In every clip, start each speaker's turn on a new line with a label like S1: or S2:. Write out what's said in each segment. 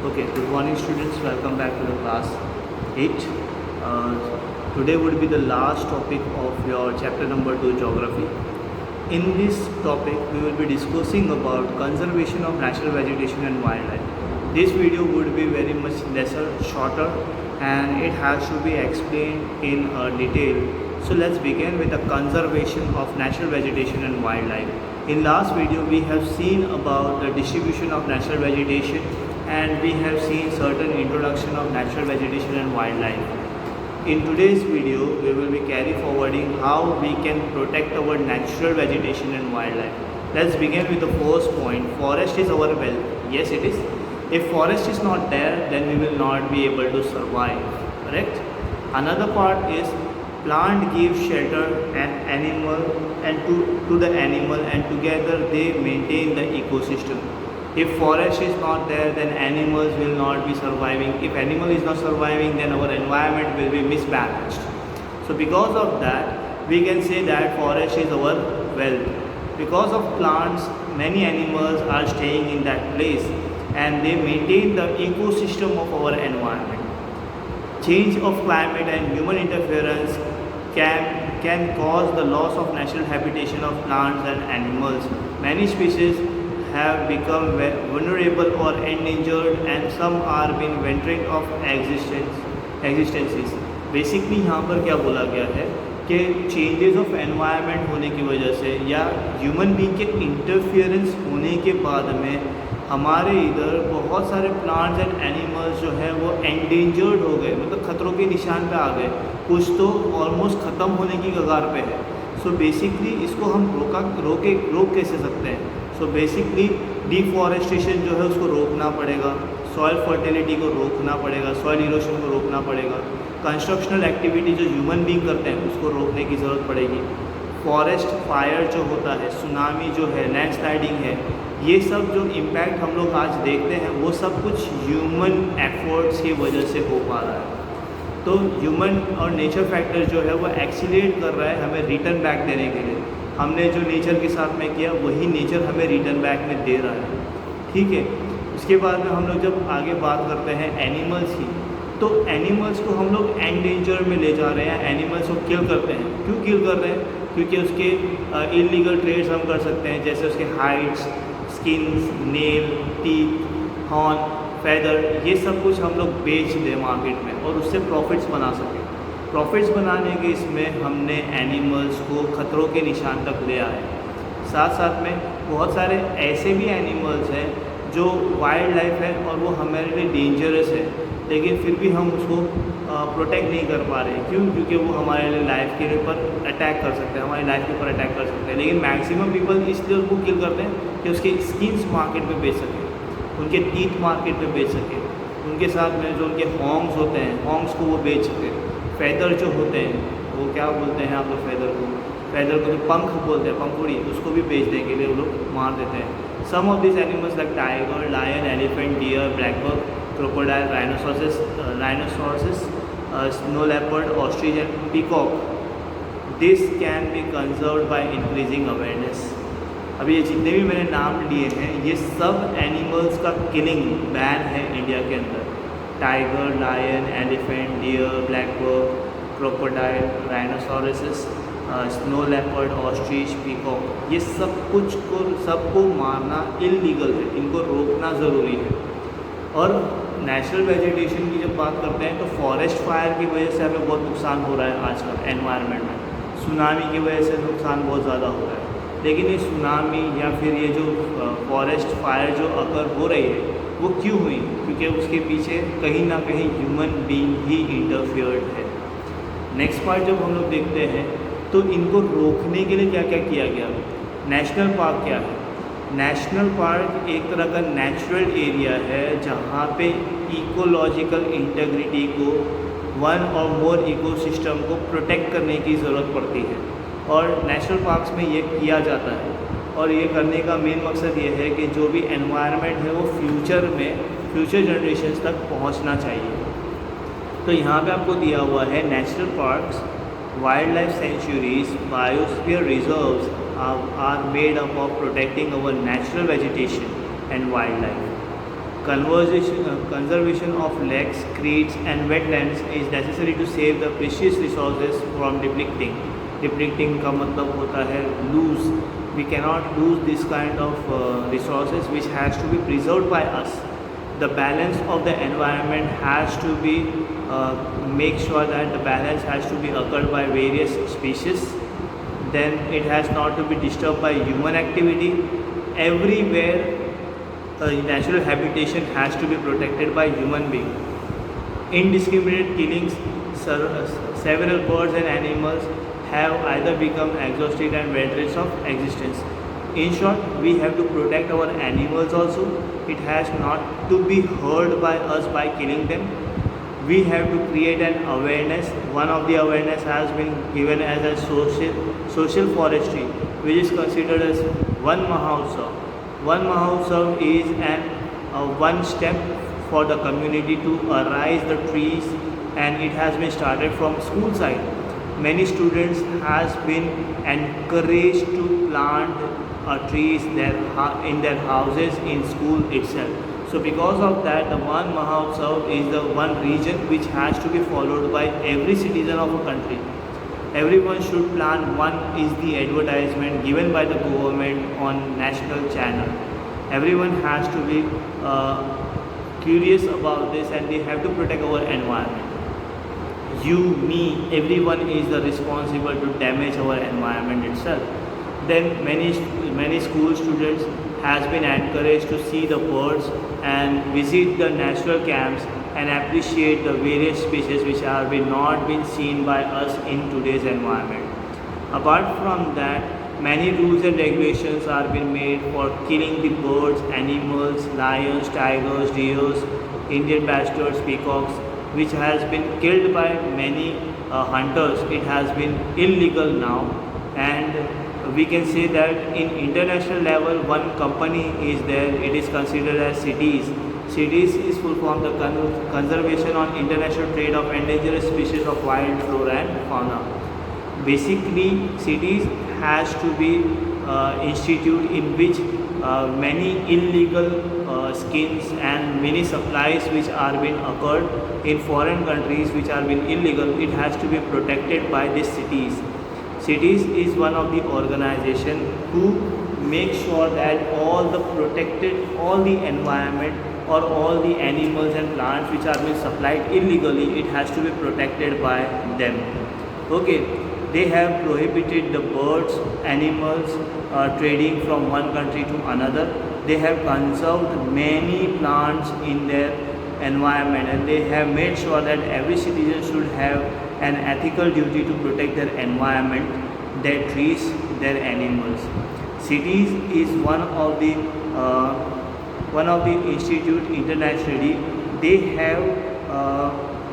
S1: Okay, good morning students, welcome back to the class 8. Today would be the last topic of your chapter number 2 geography. In this topic we will be discussing about conservation of natural vegetation and wildlife. This video would be very much lesser, shorter, and it has to be explained in detail. So let's begin with the conservation of natural vegetation and wildlife. In last video we have seen about the distribution of natural vegetation, and we have seen certain introduction of natural vegetation and wildlife. In today's video we will be carry forwarding how we can protect our natural vegetation and wildlife. Let's begin with the first point. Forest is our wealth. Yes, it is. If forest is not there, then we will not be able to survive, correct? Another part is plant gives shelter and animal and to the animal, and together they maintain the ecosystem. If forest is not there, then animals will not be surviving. If animal is not surviving, then our environment will be misbalanced. So because of that, we can say that forest is our wealth. Because of plants, many animals are staying in that place and they maintain the ecosystem of our environment. Change of climate and human interference can cause the loss of natural habitation of plants and animals. Many species have become vulnerable or endangered, and some are being venturing of existences. Basically यहाँ पर क्या बोला गया है कि changes of environment होने की वजह से या ह्यूमन बीइंग के इंटरफियरेंस होने के बाद में हमारे इधर बहुत सारे प्लांट्स एंड एनिमल्स जो हैं वो एंडेंजर्ड हो गए, मतलब खतरों के निशान पे आ गए, कुछ तो ऑलमोस्ट ख़त्म होने की कगार पे है. सो बेसिकली इसको हम रोक कैसे सकते हैं? सो बेसिकली डिफॉरेस्टेशन जो है उसको रोकना पड़ेगा, सॉइल फर्टिलिटी को रोकना पड़ेगा, सॉइल इरोशन को रोकना पड़ेगा, कंस्ट्रक्शनल एक्टिविटी जो ह्यूमन बीइंग करते हैं उसको रोकने की ज़रूरत पड़ेगी. फॉरेस्ट फायर जो होता है, सुनामी जो है, लैंडस्लाइडिंग है, ये सब जो इम्पैक्ट हम लोग आज देखते हैं वो सब कुछ ह्यूमन एफर्ट्स की वजह से हो पा रहा है. तो ह्यूमन और नेचर फैक्टर जो है वो एक्सीलरेट कर रहा है हमें रिटर्न बैक देने के लिए. हमने जो नेचर के साथ में किया वही नेचर हमें रिटर्न बैक में दे रहा है. ठीक है. उसके बाद में हम लोग जब आगे बात करते हैं एनिमल्स की, तो एनिमल्स को हम लोग एंडेंजर में ले जा रहे हैं, एनिमल्स को किल करते हैं. क्यों किल कर रहे हैं? क्योंकि उसके इलीगल ट्रेड्स हम कर सकते हैं, जैसे उसके Heights, skins, nail, teeth, horn, feather, ये सब कुछ हम लोग बेच दें मार्केट में और उससे प्रॉफिट्स बना सकें. प्रॉफिट्स बनाने के इसमें हमने एनिमल्स को खतरों के निशान तक ले आए. साथ साथ में बहुत सारे ऐसे भी एनिमल्स हैं जो वाइल्ड लाइफ है और वो हमारे लिए डेंजरस है, लेकिन फिर भी हम उसको प्रोटेक्ट नहीं कर पा रहे. क्यों? क्योंकि वो हमारे लिए लाइफ के ऊपर अटैक कर सकते हैं, हमारी लाइफ के ऊपर अटैक कर सकते हैं. लेकिन मैक्सिमम पीपल इसलिए उसको किल करते हैं कि उसके स्किन्स मार्केट में बेच सकें, उनके टीथ मार्केट में बेच सकें, उनके साथ में जो उनके हॉर्न्स होते हैं, हॉर्न्स को वो बेच सकें. फैदर जो होते हैं, वो क्या बोलते हैं आप लोग फैदर को जो पंख बोलते हैं, पंखुड़ी, उसको भी बेचने के लिए वो लोग मार देते हैं. Some of this animals like tiger, lion, elephant, deer, blackbuck, crocodile, rhinoceros, snow leopard, ostrich and peacock. This can be conserved by increasing awareness. अभी ये जितने भी मैंने नाम लिए हैं ये सब एनिमल्स का किलिंग बैन है इंडिया के अंदर. Tiger, lion, elephant, deer, blackbuck, crocodile, rhinoceros, snow leopard, ostrich, peacock, ये सबको मारना इल्लीगल है, इनको रोकना ज़रूरी है. और नेचुरल वेजिटेशन की जब बात करते हैं तो फॉरेस्ट फायर की वजह से हमें बहुत नुकसान हो रहा है आजकल एनवायरनमेंट में. सुनामी की वजह से नुकसान बहुत ज़्यादा हो रहा है. लेकिन ये सुनामी या फिर ये जो फॉरेस्ट फायर जो अगर हो रही है वो क्यों हुई? क्योंकि उसके पीछे कहीं ना कहीं ह्यूमन बीइंग ही इंटरफियर्ड है. नेक्स्ट पार्ट जब हम लोग देखते हैं तो इनको रोकने के लिए क्या क्या किया गया. नेशनल पार्क क्या है? नेशनल पार्क एक तरह का नेचुरल एरिया है जहाँ पे इकोलॉजिकल इंटेग्रिटी को, वन और मोर इकोसिस्टम को प्रोटेक्ट करने की ज़रूरत पड़ती है और नेशनल पार्क्स में ये किया जाता है. और ये करने का मेन मकसद ये है कि जो भी एनवायरनमेंट है वो फ्यूचर जनरेशन्स तक पहुंचना चाहिए. तो यहाँ पे आपको दिया हुआ है national parks, wildlife sanctuaries, biosphere reserves are made up of protecting our natural vegetation and wildlife. Conservation of lakes, creeks and wetlands is necessary to save the precious resources from depleting. Depleting का मतलब होता है lose. We cannot lose this kind of resources which has to be preserved by us. The balance of the environment has to be make sure that the balance has to be occurred by various species. Then it has not to be disturbed by human activity. Everywhere natural habitation has to be protected by human being. Indiscriminate killings, several birds and animals have either become exhausted and veterans of existence. In short, we have to protect our animals also. It has not to be hurt by us by killing them. We have to create an awareness. One of the awareness has been given as a social forestry, which is considered as Van Mahotsav. Van Mahotsav is one step for the community to arise the trees, and it has been started from school side. Many students has been encouraged to plant trees in their houses in school itself. So because of that, the Van Mahotsav is the one region which has to be followed by every citizen of a country. Everyone should plant one is the advertisement given by the government on national channel. Everyone has to be curious about this, and they have to protect our environment. You, me, everyone is the responsible to damage our environment itself. Then many school students has been encouraged to see the birds and visit the natural camps and appreciate the various species which have not been seen by us in today's environment. Apart from that, many rules and regulations are being made for killing the birds, animals, lions, tigers, deers, Indian bastards, peacocks, which has been killed by many hunters. It has been illegal now, and we can say that in international level one company is there. It is considered as CITES. CITES is full form the Conservation on International Trade of Endangered Species of Wild Flora and Fauna. Basically, CITES has to be institute in which many illegal skins and many supplies which are being occurred in foreign countries which are being illegal, it has to be protected by this CITES. CITES is one of the organization who make sure that all the environment or all the animals and plants which are being supplied illegally, it has to be protected by them. Okay, they have prohibited the birds, animals trading from one country to another. They have conserved many plants in their environment, and they have made sure that every citizen should have an ethical duty to protect their environment, their trees, their animals. CITES is one of the institute internationally. They have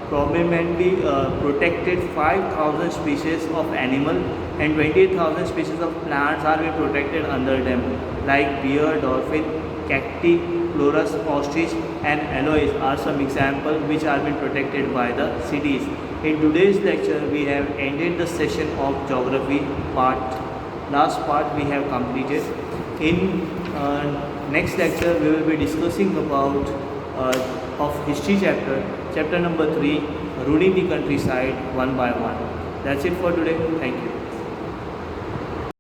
S1: probably protected 5,000 species of animal and 28,000 species of plants are being protected under them, like bear, dolphin, cacti, chloris, ostrich and aloes are some examples which are being protected by the CITES. In today's lecture, we have ended the session of geography part. Last part we have completed. In next lecture, we will be discussing about of history chapter number 3, ruling the countryside one by one. That's it for today. Thank you.